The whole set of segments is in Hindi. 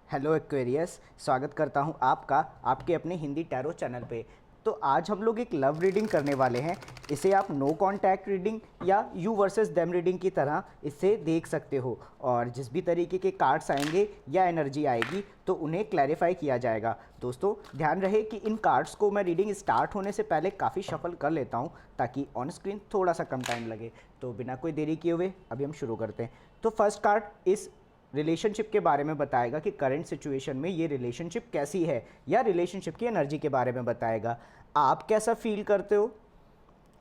हेलो एक्वेरियस, स्वागत करता हूं आपका आपके अपने हिंदी टैरो चैनल पे। तो आज हम लोग एक लव रीडिंग करने वाले हैं। इसे आप नो कांटेक्ट रीडिंग या यू वर्सेस देम रीडिंग की तरह इसे देख सकते हो, और जिस भी तरीके के कार्ड्स आएंगे या एनर्जी आएगी तो उन्हें क्लैरिफाई किया जाएगा। दोस्तों ध्यान रहे कि इन कार्ड्स को मैं रीडिंग स्टार्ट होने से पहले काफ़ी शफल कर लेता हूँ ताकि ऑन स्क्रीन थोड़ा सा कम टाइम लगे। तो बिना कोई देरी किए हुए अभी हम शुरू करते हैं। तो फर्स्ट कार्ड इस रिलेशनशिप के बारे में बताएगा कि करंट सिचुएशन में ये रिलेशनशिप कैसी है, या रिलेशनशिप की एनर्जी के बारे में बताएगा। आप कैसा फील करते हो,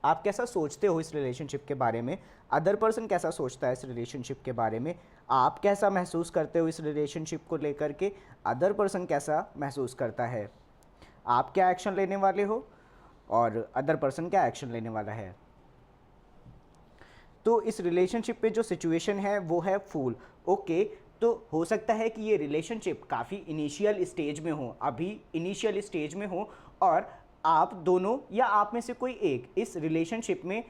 आप कैसा सोचते हो इस रिलेशनशिप के बारे में, अदर पर्सन कैसा सोचता है इस रिलेशनशिप के बारे में, आप कैसा महसूस करते हो इस रिलेशनशिप को लेकर के, अदर पर्सन कैसा महसूस करता है, आप क्या एक्शन लेने वाले हो और अदर पर्सन क्या एक्शन लेने वाला है। तो इस रिलेशनशिप पे जो सिचुएशन है वो है फूल। ओके, तो हो सकता है कि ये रिलेशनशिप काफ़ी इनिशियल स्टेज में हो, अभी इनिशियल स्टेज में हो, और आप दोनों या आप में से कोई एक इस रिलेशनशिप में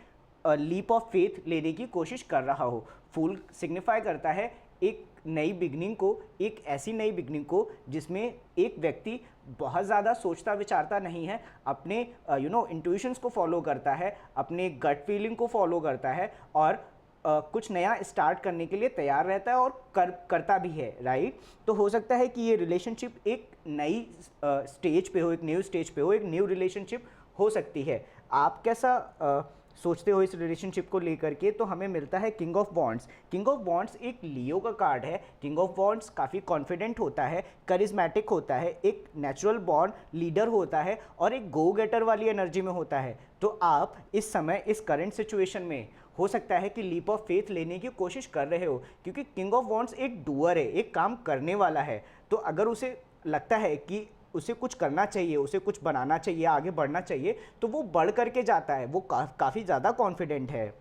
लीप ऑफ फेथ लेने की कोशिश कर रहा हो। फूल सिग्निफाई करता है एक नई बिगनिंग को, एक ऐसी नई बिगनिंग को जिसमें एक व्यक्ति बहुत ज़्यादा सोचता विचारता नहीं है, अपने इंट्यूशंस को फॉलो करता है, अपने गट फीलिंग को फॉलो करता है, और कुछ नया स्टार्ट करने के लिए तैयार रहता है और करता भी है। राइट, तो हो सकता है कि ये रिलेशनशिप एक नई स्टेज पे हो, एक न्यू स्टेज पे हो, एक न्यू रिलेशनशिप हो सकती है। आप कैसा सोचते हो इस रिलेशनशिप को लेकर के, तो हमें मिलता है king of wands. King of wands एक लियो का कार्ड है। किंग ऑफ वॉन्ड्स काफ़ी कॉन्फिडेंट होता है, करिज्मेटिक होता है, एक नेचुरल बॉर्न लीडर होता है और एक गो गेटर वाली एनर्जी में होता है। तो आप इस समय इस करंट सिचुएशन में हो सकता है कि लीप ऑफ फेथ लेने की कोशिश कर रहे हो, क्योंकि किंग ऑफ वॉन्ड्स एक डूअर है, एक काम करने वाला है। तो अगर उसे लगता है कि उसे कुछ करना चाहिए, उसे कुछ बनाना चाहिए, आगे बढ़ना चाहिए, तो वो बढ़ करके जाता है, वो काफ़ी ज़्यादा कॉन्फिडेंट है।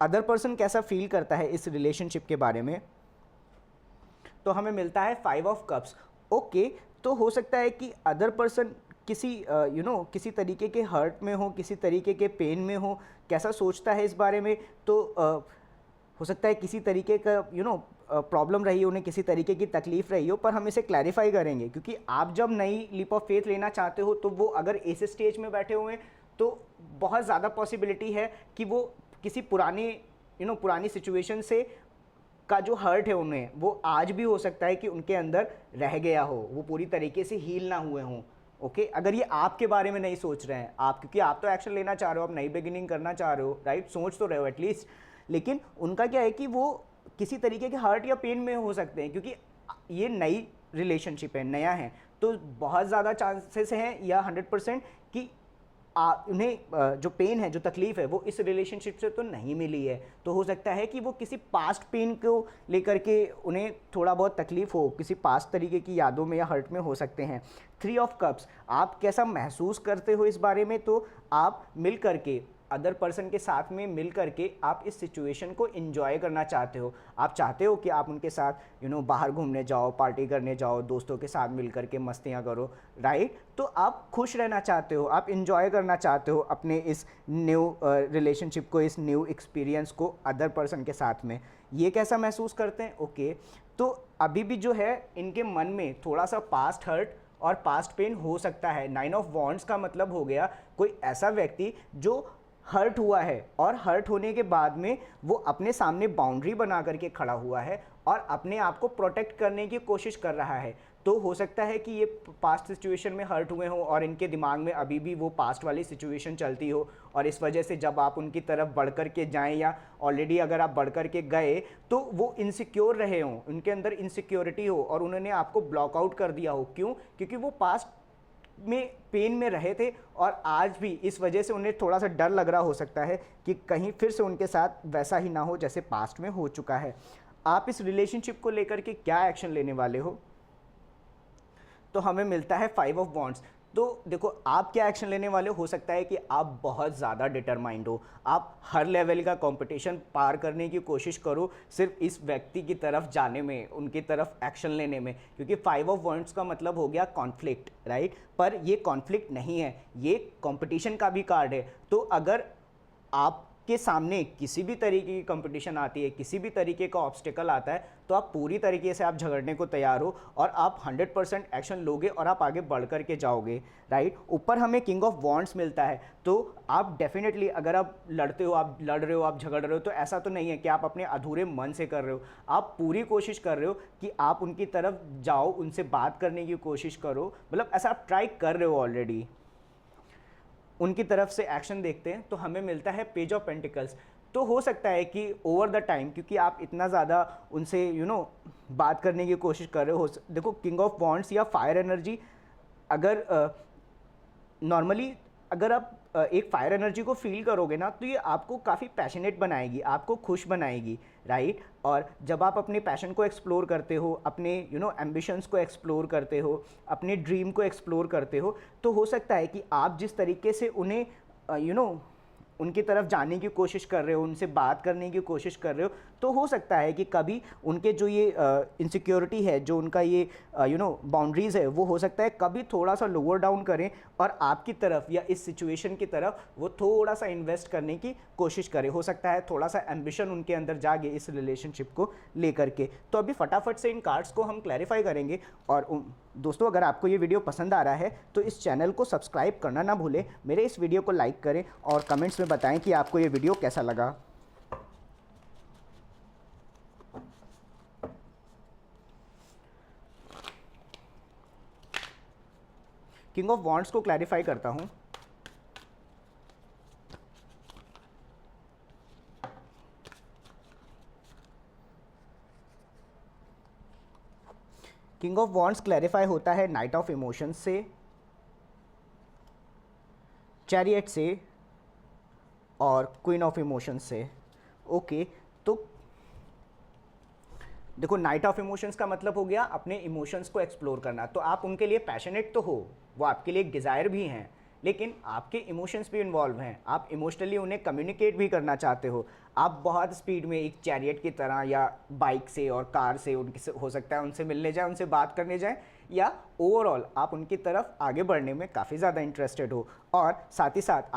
अदर पर्सन कैसा फील करता है इस रिलेशनशिप के बारे में, तो हमें मिलता है 5 ऑफ कप्स। ओके, तो हो सकता है कि अदर पर्सन किसी किसी तरीके के हर्ट में हो, किसी तरीके के पेन में हो, कैसा सोचता है इस बारे में। तो हो सकता है किसी तरीके का प्रॉब्लम रही हो, उन्हें किसी तरीके की तकलीफ रही हो, पर हम इसे क्लैरिफाई करेंगे, क्योंकि आप जब नई लीप ऑफ फेथ लेना चाहते हो तो वो अगर इस स्टेज में बैठे हुए हैं तो बहुत ज़्यादा पॉसिबिलिटी है कि वो किसी पुरानी सिचुएशन से का जो हर्ट है उन्हें, वो आज भी हो सकता है कि उनके अंदर रह गया हो, वो पूरी तरीके से हील ना हुए हों। ओके, अगर ये आपके बारे में नहीं सोच रहे हैं आप, क्योंकि आप तो एक्शन लेना चाह रहे हो, आप नई बिगिनिंग करना चाह रहे हो, राइट, सोच तो रहे हो एटलीस्ट, लेकिन उनका क्या है कि वो किसी तरीके के हर्ट या पेन में हो सकते हैं, क्योंकि ये नई रिलेशनशिप है, नया है, तो बहुत ज़्यादा चांसेस हैं या 100% कि उन्हें जो पेन है, जो तकलीफ़ है, वो इस रिलेशनशिप से तो नहीं मिली है। तो हो सकता है कि वो किसी पास्ट पेन को लेकर के उन्हें थोड़ा बहुत तकलीफ़ हो, किसी पास्ट तरीके की यादों में या हर्ट में हो सकते हैं। 3 ऑफ कप्स, आप कैसा महसूस करते हो इस बारे में, तो आप मिल करके अदर पर्सन के साथ में मिल करके आप इस सिचुएशन को एंजॉय करना चाहते हो। आप चाहते हो कि आप उनके साथ बाहर घूमने जाओ, पार्टी करने जाओ, दोस्तों के साथ मिल करके मस्तियाँ करो, राइट। तो आप खुश रहना चाहते हो, आप एंजॉय करना चाहते हो अपने इस न्यू रिलेशनशिप को, इस न्यू एक्सपीरियंस को अदर पर्सन के साथ में। ये कैसा महसूस करते हैं। ओके, तो अभी भी जो है इनके मन में थोड़ा सा पास्ट हर्ट और पास्ट पेन हो सकता है। 9 ऑफ वॉन्ड्स का मतलब हो गया कोई ऐसा व्यक्ति जो हर्ट हुआ है, और हर्ट होने के बाद में वो अपने सामने बाउंड्री बना करके खड़ा हुआ है और अपने आप को प्रोटेक्ट करने की कोशिश कर रहा है। तो हो सकता है कि ये पास्ट सिचुएशन में हर्ट हुए हों और इनके दिमाग में अभी भी वो पास्ट वाली सिचुएशन चलती हो, और इस वजह से जब आप उनकी तरफ बढ़ कर के जाएँ, या ऑलरेडी अगर आप बढ़ कर के गए, तो वो इनसिक्योर रहे हों, उनके अंदर इनसिक्योरिटी हो और उन्होंने आपको ब्लॉक आउट कर दिया हो। क्यों? क्योंकि वो पास्ट में पेन में रहे थे, और आज भी इस वजह से उन्हें थोड़ा सा डर लग रहा हो सकता है कि कहीं फिर से उनके साथ वैसा ही ना हो जैसे पास्ट में हो चुका है। आप इस रिलेशनशिप को लेकर के क्या एक्शन लेने वाले हो, तो हमें मिलता है 5 ऑफ वॉन्ड्स। तो देखो, आप क्या एक्शन लेने वाले हो सकता है कि आप बहुत ज़्यादा डिटरमाइंड हो, आप हर लेवल का कंपटीशन पार करने की कोशिश करो सिर्फ इस व्यक्ति की तरफ जाने में, उनकी तरफ एक्शन लेने में, क्योंकि 5 ऑफ वॉन्ड्स का मतलब हो गया कॉन्फ्लिक्ट, राइट। पर ये कॉन्फ्लिक्ट नहीं है, ये कंपटीशन का भी कार्ड है। तो अगर आप के सामने किसी भी तरीके की कंपटीशन आती है, किसी भी तरीके का ऑब्स्टिकल आता है, तो आप पूरी तरीके से आप झगड़ने को तैयार हो और आप 100% एक्शन लोगे और आप आगे बढ़ कर के जाओगे, राइट। ऊपर हमें किंग ऑफ वॉन्ड्स मिलता है, तो आप डेफिनेटली अगर आप लड़ते हो, आप लड़ रहे हो, आप झगड़ रहे हो, तो ऐसा तो नहीं है कि आप अपने अधूरे मन से कर रहे हो। आप पूरी कोशिश कर रहे हो कि आप उनकी तरफ जाओ, उनसे बात करने की कोशिश करो, मतलब ऐसा आप ट्राई कर रहे हो ऑलरेडी। उनकी तरफ से एक्शन देखते हैं तो हमें मिलता है पेज ऑफ पेंटिकल्स। तो हो सकता है कि ओवर द टाइम, क्योंकि आप इतना ज़्यादा उनसे बात करने की कोशिश कर रहे हो, देखो किंग ऑफ वॉन्ड्स या फायर एनर्जी, अगर नॉर्मली अगर आप एक फायर एनर्जी को फील करोगे ना, तो ये आपको काफ़ी पैशनेट बनाएगी, आपको खुश बनाएगी, राइट। और जब आप अपने पैशन को एक्सप्लोर करते हो, अपने एम्बिशंस को एक्सप्लोर करते हो, अपने ड्रीम को एक्सप्लोर करते हो, तो हो सकता है कि आप जिस तरीके से उन्हें उनकी तरफ जाने की कोशिश कर रहे हो, उनसे बात करने की कोशिश कर रहे हो, तो हो सकता है कि कभी उनके जो ये इनसिक्योरिटी है, जो उनका ये बाउंड्रीज़ है, वो हो सकता है कभी थोड़ा सा लोअर डाउन करें और आपकी तरफ या इस सिचुएशन की तरफ वो थोड़ा सा इन्वेस्ट करने की कोशिश करें। हो सकता है थोड़ा सा एम्बिशन उनके अंदर जागे इस रिलेशनशिप को लेकर के। तो अभी फटाफट से इन कार्ड्स को हम क्लैरिफाई करेंगे। और दोस्तों, अगर आपको ये वीडियो पसंद आ रहा है तो इस चैनल को सब्सक्राइब करना ना भूलें, मेरे इस वीडियो को लाइक करें और कमेंट्स में बताएं कि आपको ये वीडियो कैसा लगा। किंग ऑफ वॉन्ड्स को क्लैरिफाई करता हूं। किंग ऑफ वॉन्ड्स क्लैरिफाई होता है नाइट ऑफ इमोशंस से, चैरियट से और क्वीन ऑफ इमोशंस से। ओके, तो देखो नाइट ऑफ इमोशंस का मतलब हो गया अपने इमोशंस को एक्सप्लोर करना। तो आप उनके लिए पैशनेट तो हो, वो आपके लिए एक डिज़ायर भी हैं, लेकिन आपके इमोशंस भी इन्वॉल्व हैं। आप इमोशनली उन्हें कम्युनिकेट भी करना चाहते हो। आप बहुत स्पीड में एक चैरियट की तरह या बाइक से और कार से उनके हो सकता है उनसे मिलने जाए, उनसे बात करने जाए, या ओवरऑल आप उनकी तरफ आगे बढ़ने में काफ़ी ज़्यादा इंटरेस्टेड हो। और साथ ही साथ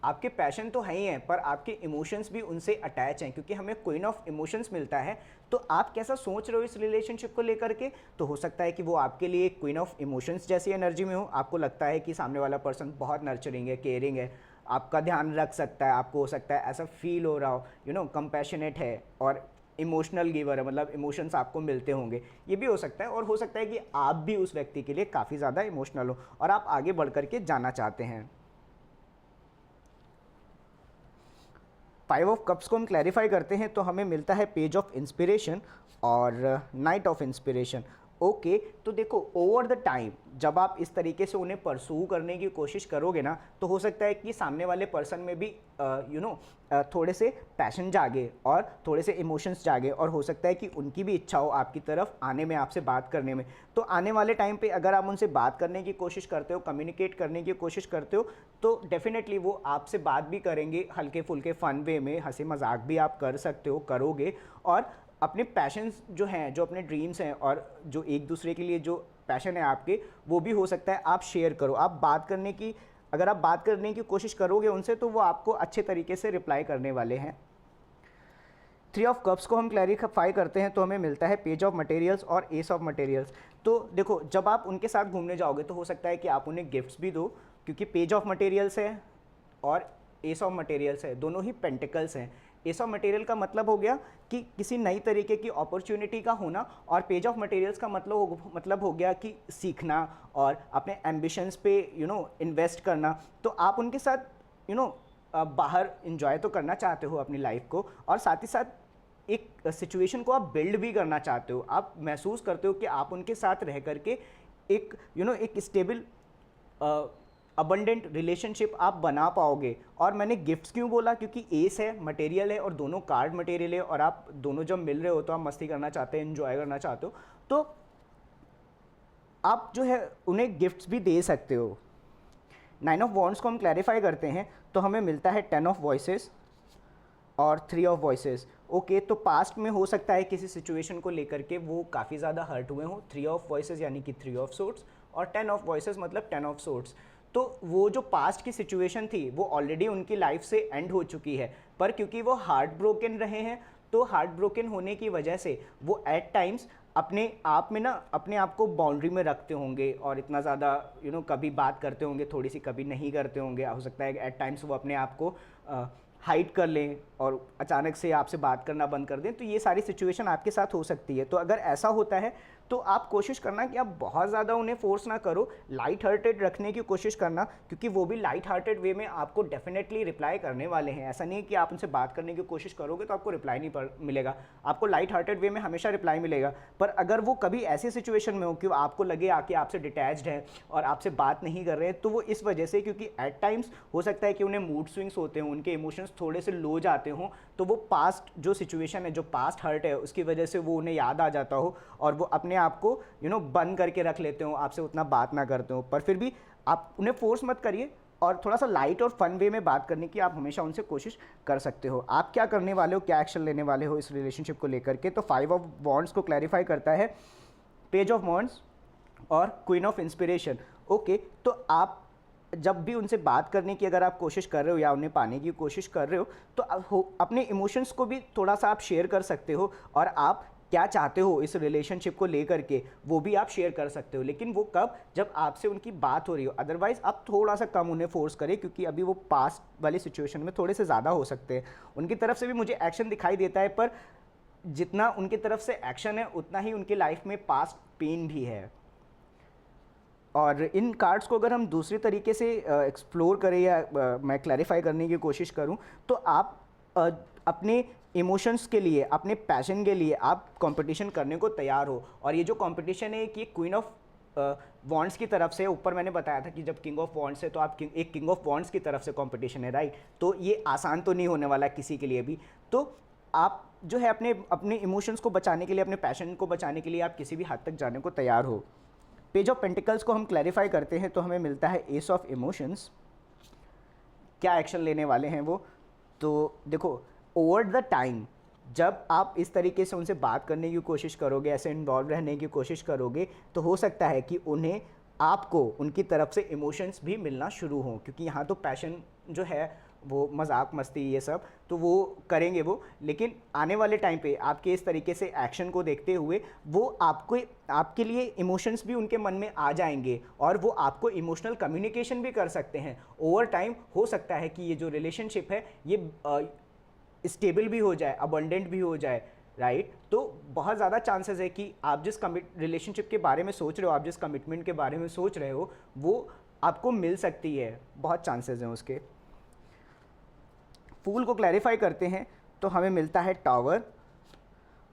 आपके पैशन तो है ही हैं, पर आपके इमोशंस भी उनसे अटैच हैं, क्योंकि हमें क्वीन ऑफ इमोशंस मिलता है। तो आप कैसा सोच रहे हो इस रिलेशनशिप को लेकर के, तो हो सकता है कि वो आपके लिए क्वीन ऑफ इमोशंस जैसी एनर्जी में हो। आपको लगता है कि सामने वाला पर्सन बहुत नर्चरिंग है, केयरिंग है, आपका ध्यान रख सकता है, आपको हो सकता है ऐसा फील हो रहा हो, कंपैशनेट है और इमोशनल गिवर है, मतलब इमोशंस आपको मिलते होंगे, ये भी हो सकता है। और हो सकता है कि आप भी उस व्यक्ति के लिए काफ़ी ज़्यादा इमोशनल हो और आप आगे बढ़ करके जाना चाहते हैं। 5 ऑफ कप्स को हम क्लैरिफाई करते हैं तो हमें मिलता है पेज ऑफ इंस्पिरेशन और नाइट ऑफ इंस्पिरेशन। ओके, तो देखो ओवर द टाइम जब आप इस तरीके से उन्हें परसू करने की कोशिश करोगे ना, तो हो सकता है कि सामने वाले पर्सन में भी थोड़े से पैशन जागे और थोड़े से इमोशंस जागे, और हो सकता है कि उनकी भी इच्छा हो आपकी तरफ आने में, आपसे बात करने में। तो आने वाले टाइम पे अगर आप उनसे बात करने की कोशिश करते हो, कम्युनिकेट करने की कोशिश करते हो, तो डेफिनेटली वो आपसे बात भी करेंगे हल्के फुल्के फ़न वे में, हंसी मजाक भी आप कर सकते हो, करोगे। और अपने पैशंस जो हैं, जो अपने ड्रीम्स हैं और जो एक दूसरे के लिए जो पैशन है आपके, वो भी हो सकता है आप शेयर करो। आप बात करने की, अगर आप बात करने की कोशिश करोगे उनसे, तो वो आपको अच्छे तरीके से रिप्लाई करने वाले हैं। 3 ऑफ कप्स को हम क्लैरिफाई करते हैं तो हमें मिलता है पेज ऑफ मटेरियल्स और एस ऑफ मटेरियल्स। तो देखो जब आप उनके साथ घूमने जाओगे तो हो सकता है कि आप उन्हें गिफ्ट्स भी दो, क्योंकि पेज ऑफ मटेरियल्स है और एस ऑफ मटेरियल्स है, दोनों ही पेंटिकल्स हैं। एस ऑफ मटेरियल का मतलब हो गया कि किसी नई तरीके की अपॉर्चुनिटी का होना, और पेज ऑफ मटेरियल्स का मतलब हो गया कि सीखना और अपने एम्बिशंस पे इन्वेस्ट करना। तो आप उनके साथ बाहर इंजॉय तो करना चाहते हो अपनी लाइफ को, और साथ ही साथ एक सिचुएशन को आप बिल्ड भी करना चाहते हो। आप महसूस करते हो कि आप उनके साथ रह करके एक एक स्टेबल अबंडेंट रिलेशनशिप आप बना पाओगे। और मैंने गिफ्ट्स क्यों बोला, क्योंकि एस है, मटेरियल है, और दोनों कार्ड मटेरियल है, और आप दोनों जब मिल रहे हो तो आप मस्ती करना चाहते हैं, एंजॉय करना चाहते हो, तो आप जो है उन्हें गिफ्ट्स भी दे सकते हो। 9 ऑफ वॉन्ड्स को हम क्लैरिफाई करते हैं तो हमें मिलता है 10 ऑफ वॉइसेस और 3 ऑफ वॉइसेस। ओके, तो पास्ट में हो सकता है किसी सिचुएशन को लेकर के वो काफ़ी ज़्यादा हर्ट हुए हों। 3 ऑफ वॉइसेस यानी कि 3 ऑफ सोर्ड्स, और 10 ऑफ वॉइसेस मतलब 10 ऑफ सोर्ड्स। तो वो जो पास्ट की सिचुएशन थी वो ऑलरेडी उनकी लाइफ से एंड हो चुकी है, पर क्योंकि वो हार्ट ब्रोकन रहे हैं तो हार्ट ब्रोकन होने की वजह से वो एट टाइम्स अपने आप में ना अपने आप को बाउंड्री में रखते होंगे और इतना ज़्यादा कभी बात करते होंगे थोड़ी सी, कभी नहीं करते होंगे। हो सकता है एट टाइम्स वो अपने आप को हाइड कर लें और अचानक से आपसे बात करना बंद कर दें। तो ये सारी सिचुएशन आपके साथ हो सकती है। तो अगर ऐसा होता है तो आप कोशिश करना कि आप बहुत ज़्यादा उन्हें फोर्स ना करो, लाइट हार्टेड रखने की कोशिश करना, क्योंकि वो भी लाइट हार्टेड वे में आपको डेफिनेटली रिप्लाई करने वाले हैं। ऐसा नहीं है कि आप उनसे बात करने की कोशिश करोगे तो आपको रिप्लाई नहीं मिलेगा, आपको लाइट हार्टेड वे में हमेशा रिप्लाई मिलेगा। पर अगर वो कभी ऐसी सिचुएशन में हो कि आपको लगे आके आपसे डिटैच्ड है और आपसे बात नहीं कर रहे हैं, तो वो इस वजह से, क्योंकि एट टाइम्स हो सकता है कि उन्हें मूड स्विंग्स होते हों, उनके इमोशंस थोड़े से लो जाते हों, तो वो पास्ट जो सिचुएशन है, जो पास्ट हर्ट है, उसकी वजह से वो उन्हें याद आ जाता हो और वो अपने आप को बंद करके रख लेते हो, आपसे उतना बात ना करते हो। पर फिर भी आप उन्हें फोर्स मत करिए और थोड़ा सा लाइट और फन वे में बात करने की आप हमेशा उनसे कोशिश कर सकते हो। आप क्या करने वाले हो, क्या एक्शन लेने वाले हो इस रिलेशनशिप को लेकर के, तो 5 ऑफ वॉन्ड्स को क्लैरिफाई करता है पेज ऑफ वॉन्ड्स और क्वीन ऑफ इंस्पिरेशन। ओके, तो आप जब भी उनसे बात करने की अगर आप कोशिश कर रहे हो या उन्हें पाने की कोशिश कर रहे हो, तो अपने इमोशंस को भी थोड़ा सा आप शेयर कर सकते हो और आप क्या चाहते हो इस रिलेशनशिप को लेकर के वो भी आप शेयर कर सकते हो। लेकिन वो कब, जब आपसे उनकी बात हो रही हो। अदरवाइज आप थोड़ा सा कम उन्हें फोर्स करें, क्योंकि अभी वो पास्ट वाली सिचुएशन में थोड़े से ज़्यादा हो सकते हैं। उनकी तरफ से भी मुझे एक्शन दिखाई देता है, पर जितना उनकी तरफ से एक्शन है उतना ही उनकी लाइफ में पास्ट पेन भी है। और इन कार्ड्स को अगर हम दूसरी तरीके से एक्सप्लोर करें या मैं क्लैरिफाई करने की कोशिश करूं, तो आप अपने इमोशंस के लिए, अपने पैशन के लिए आप कंपटीशन करने को तैयार हो। और ये जो कंपटीशन है कि क्वीन ऑफ वॉन्ड्स की तरफ से, ऊपर मैंने बताया था कि जब किंग ऑफ वॉन्ड्स है तो आप एक किंग ऑफ वॉन्ड्स की तरफ से कंपटीशन है, राइट। तो ये आसान तो नहीं होने वाला किसी के लिए भी। तो आप जो है अपने इमोशंस को बचाने के लिए, अपने पैशन को बचाने के लिए आप किसी भी हद तक जाने को तैयार हो। पेज ऑफ पेंटिकल्स को हम क्लैरिफाई करते हैं तो हमें मिलता है एस ऑफ इमोशंस। क्या एक्शन लेने वाले हैं वो, तो देखो ओवर द टाइम जब आप इस तरीके से उनसे बात करने की कोशिश करोगे, ऐसे इन्वॉल्व रहने की कोशिश करोगे, तो हो सकता है कि उन्हें आपको उनकी तरफ से इमोशंस भी मिलना शुरू हों, क्योंकि यहाँ तो पैशन जो है वो मजाक मस्ती ये सब तो वो करेंगे वो। लेकिन आने वाले टाइम पे आपके इस तरीके से एक्शन को देखते हुए वो आपके लिए इमोशंस भी उनके मन में आ जाएंगे और वो आपको इमोशनल कम्युनिकेशन भी कर सकते हैं। ओवर टाइम हो सकता है कि ये जो रिलेशनशिप है ये स्टेबल भी हो जाए, अबंडेंट भी हो जाए, राइट। तो बहुत ज़्यादा चांसेस है कि आप जिस रिलेशनशिप के बारे में सोच रहे हो, आप जिस कमिटमेंट के बारे में सोच रहे हो, वो आपको मिल सकती है, बहुत चांसेस हैं उसके। फूल को क्लैरिफाई करते हैं तो हमें मिलता है टावर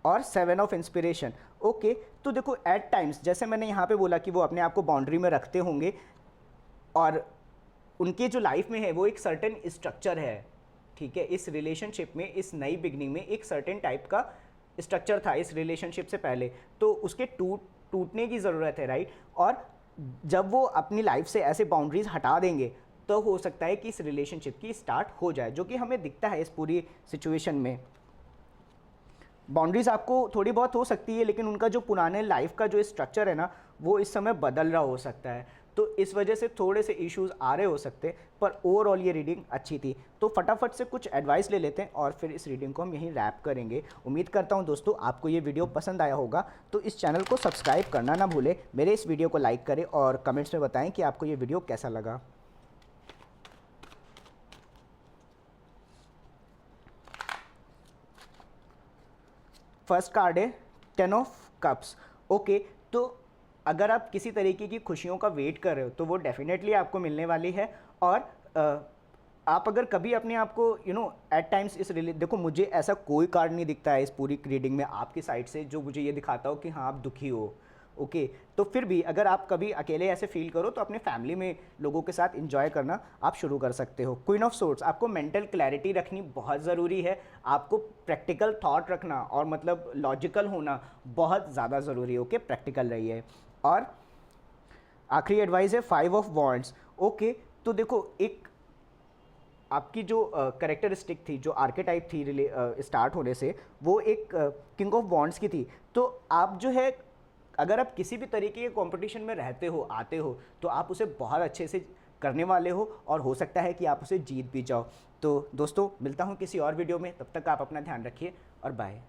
और 7 ऑफ इंस्पिरेशन। ओके, तो देखो एट टाइम्स जैसे मैंने यहाँ पे बोला कि वो अपने आप को बाउंड्री में रखते होंगे और उनके जो लाइफ में है वो एक सर्टेन स्ट्रक्चर है, ठीक है। इस रिलेशनशिप में, इस नई बिगनिंग में एक सर्टेन टाइप का स्ट्रक्चर था इस रिलेशनशिप से पहले, तो उसके टूटने की ज़रूरत है, राइट। और जब वो अपनी लाइफ से ऐसे बाउंड्रीज हटा देंगे तो हो सकता है कि इस रिलेशनशिप की स्टार्ट हो जाए, जो कि हमें दिखता है इस पूरी सिचुएशन में। बाउंड्रीज आपको थोड़ी बहुत हो सकती है, लेकिन उनका जो पुराने लाइफ का जो स्ट्रक्चर है ना वो इस समय बदल रहा हो सकता है, तो इस वजह से थोड़े से इश्यूज आ रहे हो सकते। पर ओवरऑल ये रीडिंग अच्छी थी। तो फटाफट से कुछ एडवाइस ले लेते हैं और फिर इस रीडिंग को हम यहीं रैप करेंगे। उम्मीद करता हूं दोस्तों आपको ये वीडियो पसंद आया होगा, तो इस चैनल को सब्सक्राइब करना ना भूलें, मेरे इस वीडियो को लाइक करें और कमेंट्स में बताएं कि आपको ये वीडियो कैसा लगा। फर्स्ट कार्ड है 10 ऑफ कप्स। ओके, तो अगर आप किसी तरीके की खुशियों का वेट कर रहे हो तो वो डेफिनेटली आपको मिलने वाली है। और आप अगर कभी अपने आप को एट टाइम्स देखो मुझे ऐसा कोई कार्ड नहीं दिखता है इस पूरी रीडिंग में आपकी साइड से जो मुझे ये दिखाता हो कि हाँ आप दुखी हो। ओके, तो फिर भी अगर आप कभी अकेले ऐसे फील करो तो अपने फैमिली में लोगों के साथ एंजॉय करना आप शुरू कर सकते हो। क्वीन ऑफ सोर्ड्स, आपको मेंटल क्लैरिटी रखनी बहुत ज़रूरी है, आपको प्रैक्टिकल थॉट रखना और मतलब लॉजिकल होना बहुत ज़्यादा ज़रूरी है। ओके, प्रैक्टिकल रहिए। और आखिरी एडवाइस है 5 ऑफ वॉन्ड्स। ओके, तो देखो एक आपकी जो करेक्टरिस्टिक थी, जो आर्केटाइप थी स्टार्ट होने से, वो एक किंग ऑफ वॉन्ड्स की थी। तो आप जो है अगर आप किसी भी तरीके के कंपटीशन में रहते हो, आते हो, तो आप उसे बहुत अच्छे से करने वाले हो और हो सकता है कि आप उसे जीत भी जाओ। तो दोस्तों मिलता हूँ किसी और वीडियो में, तब तक आप अपना ध्यान रखिए और बाय।